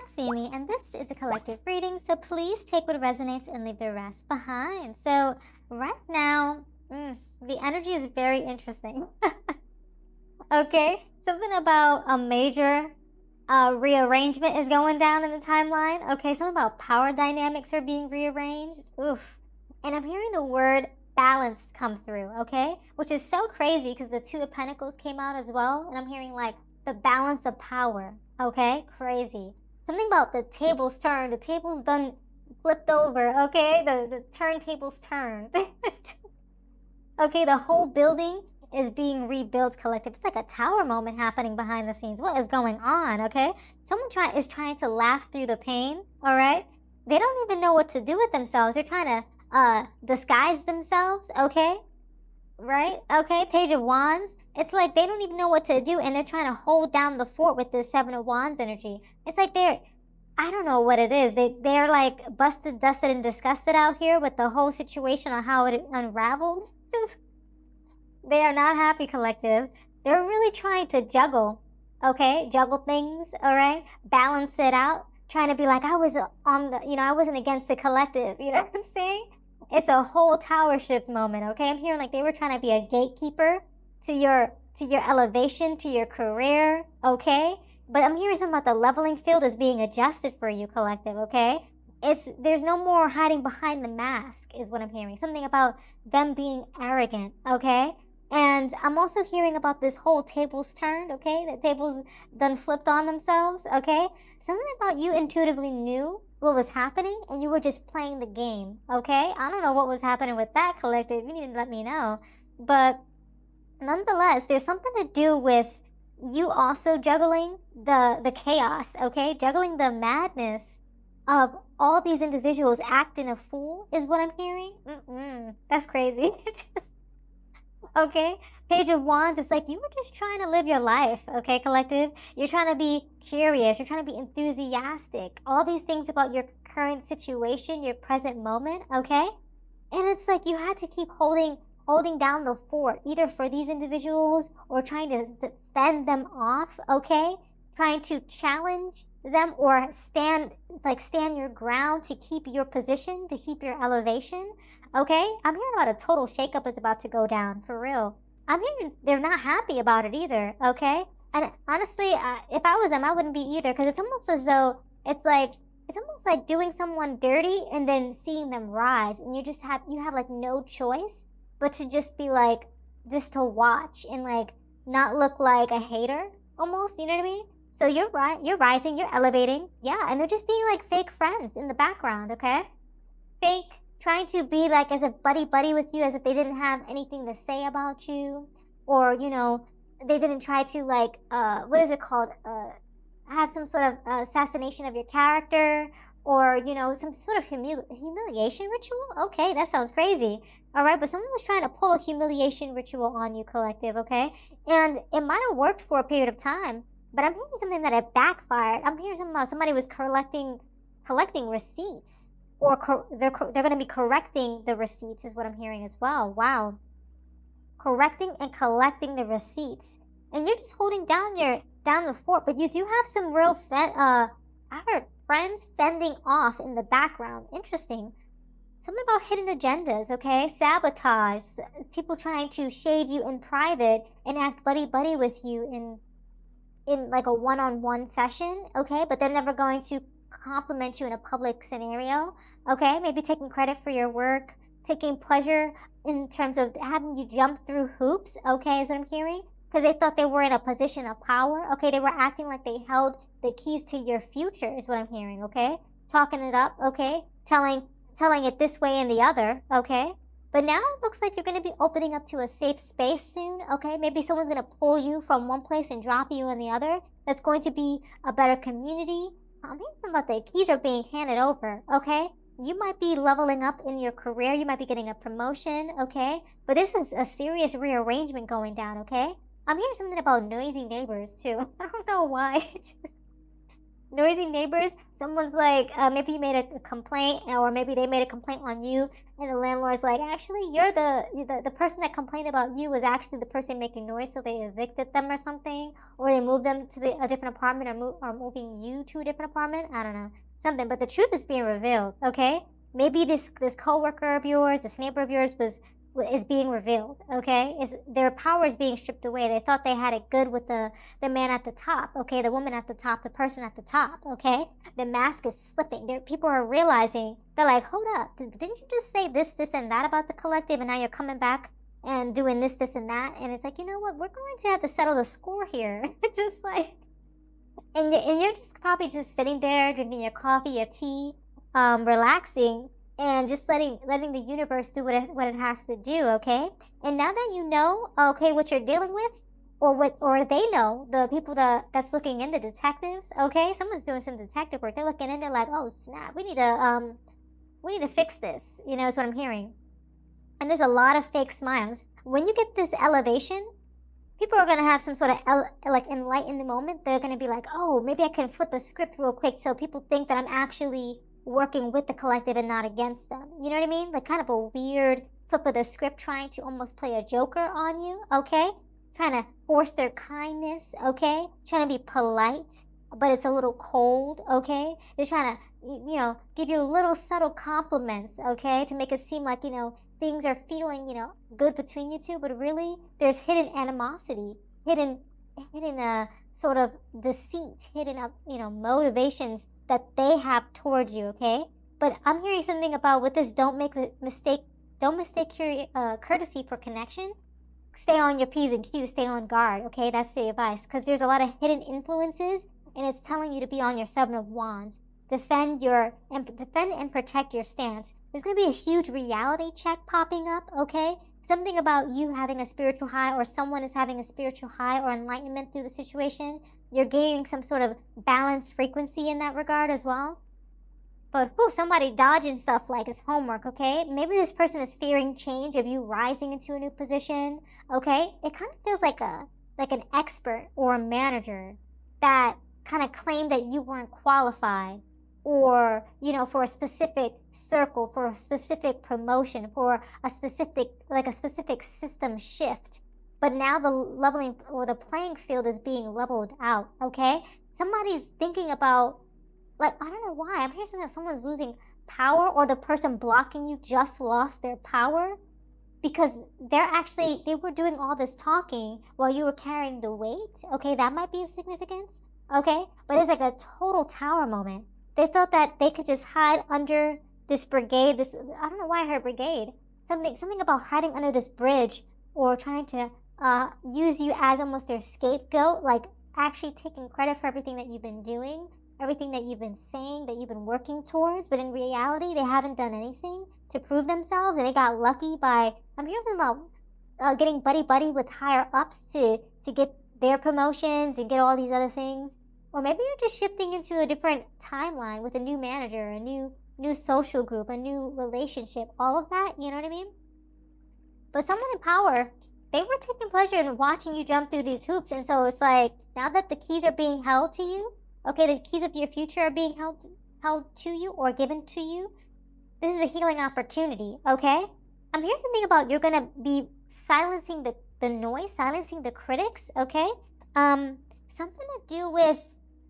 see me, and this is a collective reading, so please take what resonates and leave the rest behind. So right now, the energy is very interesting. Okay, something about a major rearrangement is going down in the timeline. Okay, something about power dynamics are being rearranged. Oof. And I'm hearing the word balanced come through, okay? Which is so crazy because the Two of Pentacles came out as well. And I'm hearing like the balance of power, okay? Crazy. Something about the tables turned. The tables done flipped over, okay? The turntables turned. Okay, the whole building is being rebuilt collective. It's like a tower moment happening behind the scenes. What is going on, okay? Someone is trying to laugh through the pain, all right? They don't even know what to do with themselves. They're trying to disguise themselves, okay? Right? Okay, Page of Wands. It's like they don't even know what to do, and they're trying to hold down the fort with this Seven of Wands energy. It's like I don't know what it is. They're like busted, dusted, and disgusted out here with the whole situation on how it unraveled. Just they are not happy, collective. They're really trying to juggle, okay? Juggle things, all right? Balance it out. Trying to be like, I was on the, I wasn't against the collective. You know what I'm saying? It's a whole tower shift moment, okay? I'm hearing like they were trying to be a gatekeeper to your elevation, to your career, okay? But I'm hearing something about the leveling field is being adjusted for you, collective, okay? There's no more hiding behind the mask, is what I'm hearing. Something about them being arrogant, okay? And I'm also hearing about this whole tables turned, okay? The tables done flipped on themselves, okay? Something about you intuitively knew what was happening and you were just playing the game, okay? I don't know what was happening with that, collective. You need to let me know. But nonetheless, there's something to do with you also juggling the chaos, okay? Juggling the madness of all these individuals acting a fool is what I'm hearing. That's crazy. Okay, Page of Wands, it's like you were just trying to live your life, okay, collective? You're trying to be curious, you're trying to be enthusiastic, all these things about your current situation, your present moment, okay? And it's like you had to keep holding down the fort, either for these individuals or trying to fend them off, okay? Trying to challenge them or stand your ground to keep your position, to keep your elevation. Okay, I'm hearing about a total shakeup is about to go down, for real. I'm hearing they're not happy about it either, okay? And honestly, if I was them, I wouldn't be either, because it's almost as though it's almost like doing someone dirty and then seeing them rise, and you have like no choice but to just be like, just to watch and like not look like a hater, almost, you know what I mean? So you're rising, you're elevating, yeah, and they're just being like fake friends in the background, okay? Fake, trying to be like as if buddy with you, as if they didn't have anything to say about you, or they didn't try to like what is it called? Have some sort of assassination of your character, or some sort of humiliation ritual. Okay, that sounds crazy. All right, but someone was trying to pull a humiliation ritual on you, collective, okay? And it might have worked for a period of time, but I'm hearing something that it backfired. I'm hearing something about somebody was collecting receipts, or they're going to be correcting the receipts, is what I'm hearing as well. Wow, correcting and collecting the receipts, and you're just holding down the fort. But you do have some real I heard friends fending off in the background. Interesting. Something about hidden agendas, okay? Sabotage, people trying to shade you in private and act buddy with you in like a one-on-one session, okay? But they're never going to compliment you in a public scenario, okay? Maybe taking credit for your work, taking pleasure in terms of having you jump through hoops, okay, is what I'm hearing, because they thought they were in a position of power, okay? They were acting like they held the keys to your future, is what I'm hearing, okay? Talking it up, okay? Telling it this way and the other, okay? But now it looks like you're going to be opening up to a safe space soon, okay? Maybe someone's going to pull you from one place and drop you in the other. That's going to be a better community. I'm thinking about the keys are being handed over, okay? You might be leveling up in your career. You might be getting a promotion, okay? But this is a serious rearrangement going down, okay? I'm hearing something about noisy neighbors, too. I don't know why. noisy neighbors. Someone's like, maybe you made a complaint, or maybe they made a complaint on you, and the landlord's like, actually, you're the person that complained about you was actually the person making noise, so they evicted them or something, or they moved them to a different apartment, or moving you to a different apartment. I don't know, something. But the truth is being revealed. Okay, maybe this coworker of yours, this neighbor of yours, is being revealed. Okay, is their power is being stripped away. They thought they had it good with the man at the top. Okay, the woman at the top, the person at the top. Okay, the mask is slipping. People are realizing, they're like, hold up, didn't you just say this and that about the collective, and now you're coming back and doing this and that? And it's like, you know what, we're going to have to settle the score here. Just like, and you're just probably just sitting there drinking your coffee, your tea, relaxing, and just letting the universe do what it has to do. Okay, and now that you know, okay, what you're dealing with, or they know, the people that's looking in, the detectives. Okay, someone's doing some detective work. They're looking in, they're like, oh snap, we need to fix this, is what I'm hearing. And there's a lot of fake smiles. When you get this elevation, people are going to have some sort of enlightened moment. They're going to be like, oh, maybe I can flip a script real quick so people think that I'm actually working with the collective and not against them. You know what I mean? Like kind of a weird flip of the script, trying to almost play a joker on you. Okay, trying to force their kindness. Okay, trying to be polite, but it's a little cold. Okay, they're trying to give you little subtle compliments. Okay, to make it seem like things are feeling good between you two, but really there's hidden animosity, hidden sort of deceit, hidden motivations that they have towards you. Okay, but I'm hearing something about with this, don't mistake courtesy for connection. Stay on your P's and Q's, stay on guard. Okay, that's the advice, because there's a lot of hidden influences, and it's telling you to be on your 7 of Wands. Defend and protect your stance. There's going to be a huge reality check popping up. Okay, something about you having a spiritual high, or someone is having a spiritual high or enlightenment through the situation. You're gaining some sort of balanced frequency in that regard as well. But somebody dodging stuff like it's homework. Okay, maybe this person is fearing change of you rising into a new position. Okay, it kind of feels like an expert or a manager that kind of claimed that you weren't qualified, or for a specific circle, for a specific promotion, for a specific system shift. But now the leveling, or the playing field, is being leveled out. Okay, somebody's thinking about, I don't know why I'm hearing that someone's losing power, or the person blocking you just lost their power, because they were doing all this talking while you were carrying the weight. Okay, that might be a significance. Okay, but it's like a total tower moment. They thought that they could just hide under this brigade. I don't know why I heard brigade. Something about hiding under this bridge, or trying to use you as almost their scapegoat, like actually taking credit for everything that you've been doing, everything that you've been saying, that you've been working towards. But in reality, they haven't done anything to prove themselves, and they got lucky by, I'm hearing about getting buddy with higher ups to get their promotions and get all these other things. Or maybe you're just shifting into a different timeline with a new manager, a new social group, a new relationship, all of that, you know what I mean? But someone in power, they were taking pleasure in watching you jump through these hoops. And so it's like, now that the keys are being held to you, okay, the keys of your future are being held to you, or given to you, this is a healing opportunity. Okay, I'm here to think about, you're gonna be silencing the noise, silencing the critics. Okay, something to do with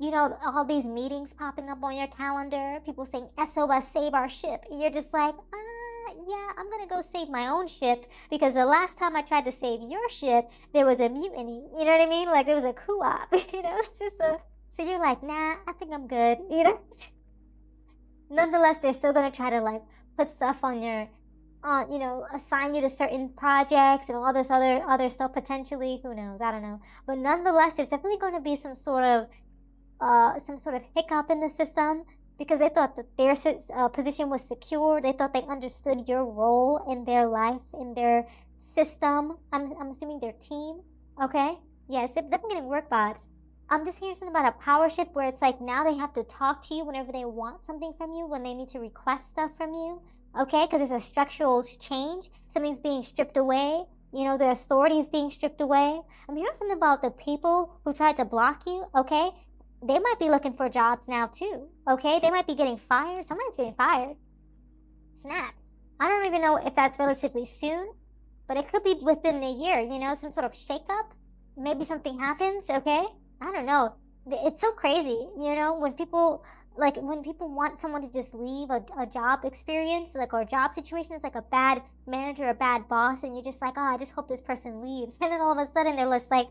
all these meetings popping up on your calendar, people saying SOS, save our ship, and you're just like, yeah, I'm gonna go save my own ship, because the last time I tried to save your ship, there was a mutiny. You know what I mean? Like, there was a coup-op. It's just so you're like, nah, I think I'm good. Nonetheless, they're still gonna try to put stuff on your, assign you to certain projects and all this other stuff potentially. Who knows? I don't know. But nonetheless, there's definitely going to be some sort of hiccup in the system, because they thought that their position was secure. They thought they understood your role in their life, in their system. I'm assuming their team. Okay, yes, they're definitely getting work vibes. I'm just hearing something about a power shift, where it's like now they have to talk to you whenever they want something from you, when they need to request stuff from you. Okay, because there's a structural change. Something's being stripped away. The authority is being stripped away. I'm hearing something about the people who tried to block you. Okay, they might be looking for jobs now too, okay? They might be getting fired. Somebody's getting fired. Snap. I don't even know if that's relatively soon, but it could be within a year, you know, some sort of shakeup. Maybe something happens, okay? I don't know. It's so crazy, you know, when people want someone to just leave a job experience, like, or a job situation, it's like a bad manager, a bad boss, and you're just like, oh, I just hope this person leaves. And then all of a sudden they're just like,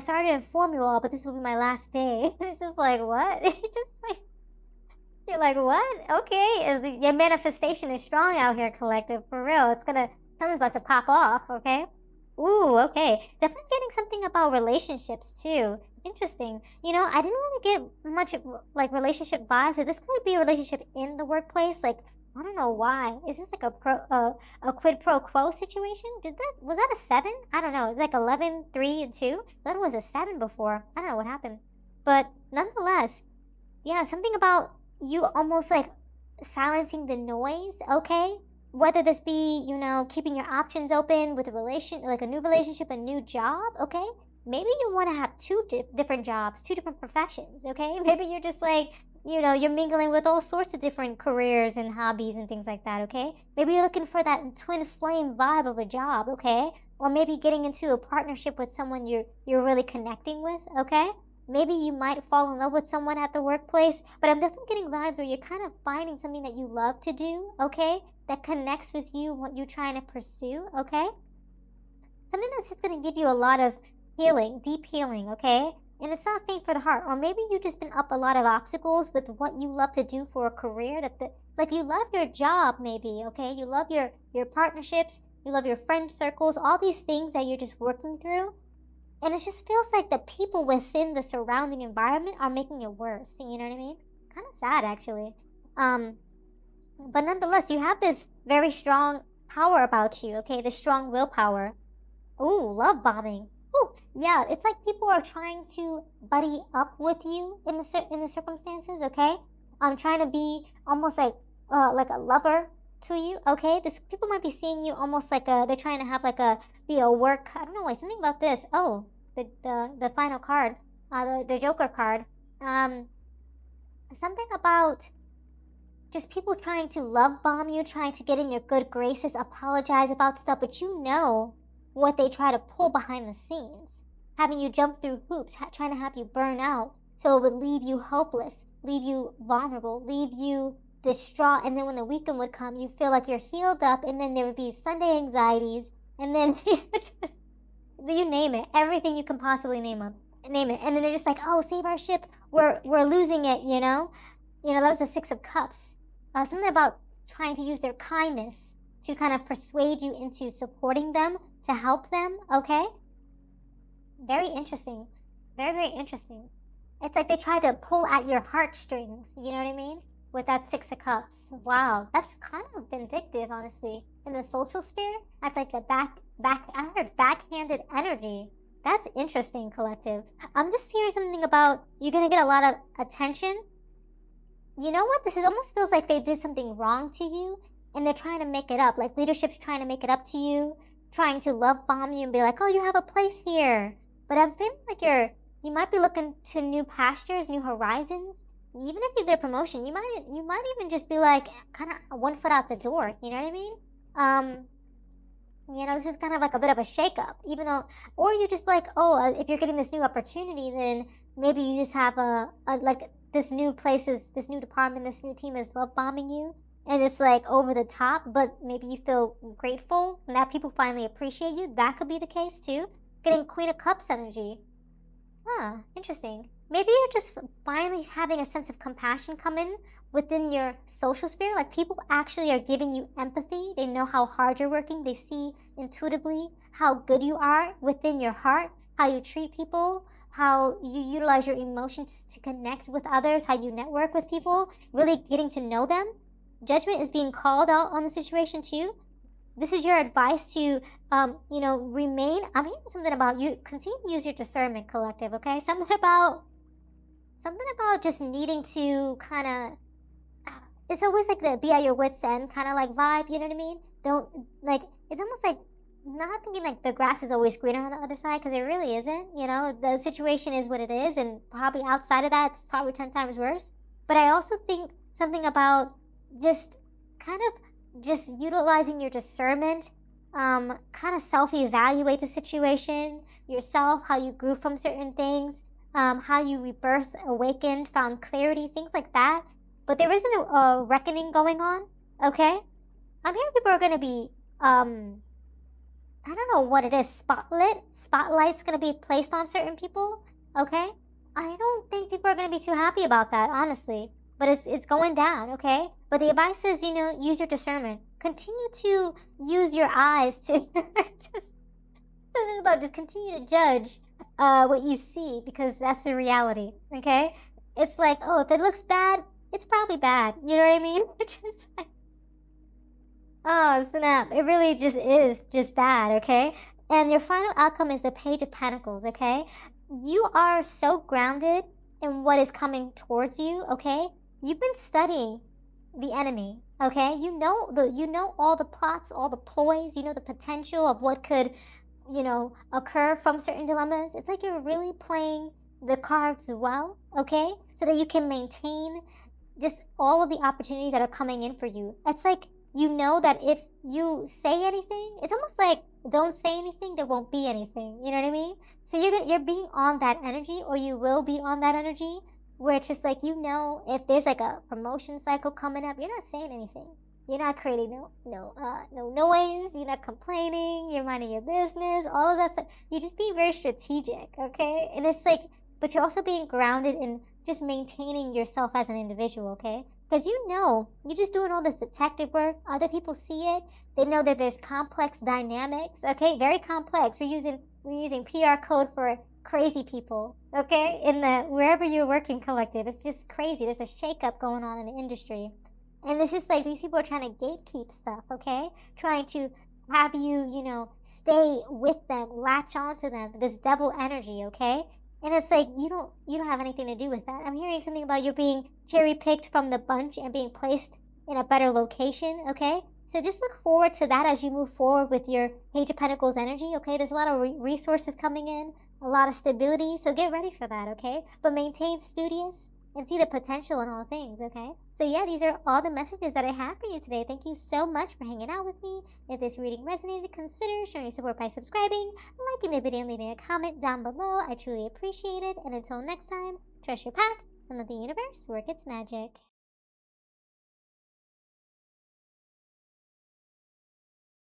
sorry to inform you all, but this will be my last day. It's just like, what? It's just like, you're like, what? Okay, your manifestation is strong out here, collective, for real. Something's about to pop off, okay? Ooh, okay. Definitely getting something about relationships too. Interesting. You know, I didn't really get much like relationship vibes. So this could be a relationship in the workplace. Like, I don't know why. Is this like a quid pro quo situation? Was that a 7? I don't know. It's like 11, 3, and 2. I thought it was a 7 before. I don't know what happened. But nonetheless, yeah, something about you almost like silencing the noise, okay? Whether this be, you know, keeping your options open with like a new relationship, a new job, okay? Maybe you want to have two different jobs, two different professions, okay? Maybe you're just like, you know, you're mingling with all sorts of different careers and hobbies and things like that, okay? Maybe you're looking for that twin flame vibe of a job, okay? Or maybe getting into a partnership with someone you're really connecting with, okay? Maybe you might fall in love with someone at the workplace, but I'm definitely getting vibes where you're kind of finding something that you love to do, okay? That connects with you, what you're trying to pursue, okay? Something that's just going to give you a lot of healing, deep healing, okay? And it's not a thing for the heart. Or maybe you've just been up a lot of obstacles with what you love to do for a career. Like you love your job, maybe, okay? You love your partnerships, you love your friend circles, all these things that you're just working through. And it just feels like the people within the surrounding environment are making it worse. You know what I mean? Kind of sad, actually. But nonetheless, you have this very strong power about you, okay? This strong willpower. Ooh, love bombing. Ooh, yeah, it's like people are trying to buddy up with you in the circumstances, okay? Trying to be almost like a lover to you, okay? This people might be seeing you almost like they're trying to have like be a work. I don't know, like something about this. Oh, the final card, the Joker card. Something about just people trying to love bomb you, trying to get in your good graces, apologize about stuff, but you know what they try to pull behind the scenes, having you jump through hoops, trying to have you burn out, so it would leave you hopeless, leave you vulnerable, leave you distraught, and then when the weekend would come, you feel like you're healed up, and then there would be Sunday anxieties, and then you name it, everything you can possibly name it, and then they're just like, oh, save our ship, we're losing it, you know. That was the 6 of Cups. Something about trying to use their kindness to kind of persuade you into supporting them, to help them, okay? Very interesting. Very, very interesting. It's like they try to pull at your heartstrings, you know what I mean? With that 6 of Cups. Wow, that's kind of vindictive, honestly. In the social sphere, that's like the I heard backhanded energy. That's interesting, collective. I'm just hearing something about you're gonna get a lot of attention. You know what? This almost feels like they did something wrong to you, and they're trying to make it up. Like leadership's trying to make it up to you, trying to love bomb you and be like, oh, you have a place here. But I'm feeling like you might be looking to new pastures, new horizons. Even if you get a promotion, you might even just be like kind of 1 foot out the door. You know what I mean? This is kind of like a bit of a shakeup. Even though, or you just be like, oh, if you're getting this new opportunity, then maybe you just have like this new department, this new team is love bombing you, and it's like over the top, but maybe you feel grateful and that people finally appreciate you. That could be the case too. Getting Queen of Cups energy. Interesting. Maybe you're just finally having a sense of compassion come in within your social sphere. Like people actually are giving you empathy. They know how hard you're working. They see intuitively how good you are within your heart, how you treat people, how you utilize your emotions to connect with others, how you network with people, really getting to know them. Judgment is being called out on the situation too. This is your advice to, remain. I'm hearing something about you. Continue to use your discernment, collective. Okay, something about just needing to kind of. It's always like the be at your wits' end kind of like vibe. You know what I mean? Don't like. It's almost like not thinking like the grass is always greener on the other side, because it really isn't. You know, the situation is what it is, and probably outside of that, it's probably 10 times worse. But I also think something about just kind of just utilizing your discernment, kind of self evaluate the situation, yourself, how you grew from certain things, how you rebirthed, awakened, found clarity, things like that. But there isn't a reckoning going on, okay? I'm hearing people are going to be um I don't know what it is. Spotlight's gonna be placed on certain people. Okay. I don't think people are gonna be too happy about that, honestly. But it's going down, okay? But the advice is, use your discernment. Continue to use your eyes to just something about just continue to judge what you see, because that's the reality. Okay? It's like, oh, if it looks bad, it's probably bad. You know what I mean? It's just like, oh, snap. It really just is just bad, okay? And your final outcome is the Page of Pentacles, okay? You are so grounded in what is coming towards you, okay? You've been studying the enemy, okay? You know all the plots, all the ploys, you know the potential of what could, occur from certain dilemmas. It's like you're really playing the cards well, okay? So that you can maintain just all of the opportunities that are coming in for you. It's like you know that if you say anything, it's almost like don't say anything, there won't be anything. You know what I mean? So you're being on that energy, or you will be on that energy, where it's just like if there's like a promotion cycle coming up, you're not saying anything. You're not creating no noise. You're not complaining. You're minding your business. All of that stuff. You're just being very strategic, okay? And it's like, but you're also being grounded in just maintaining yourself as an individual, okay? Because you're just doing all this detective work. Other people see it. They know that there's complex dynamics, okay? Very complex. We're using PR code for crazy people, okay? In the wherever you're working collective, it's just crazy. There's a shakeup going on in the industry, and it's just like these people are trying to gatekeep stuff, okay? Trying to have you, stay with them, latch onto them. This devil energy, okay? And it's like you don't have anything to do with that. I'm hearing something about you being cherry picked from the bunch and being placed in a better location, okay? So just look forward to that as you move forward with your Page of Pentacles energy, okay? There's a lot of resources coming in, a lot of stability, so get ready for that, okay? But maintain studious and see the potential in all things, okay? So yeah, these are all the messages that I have for you today. Thank you so much for hanging out with me. If this reading resonated, consider showing your support by subscribing, liking the video, and leaving a comment down below. I truly appreciate it. And until next time, trust your path and let the universe work its magic.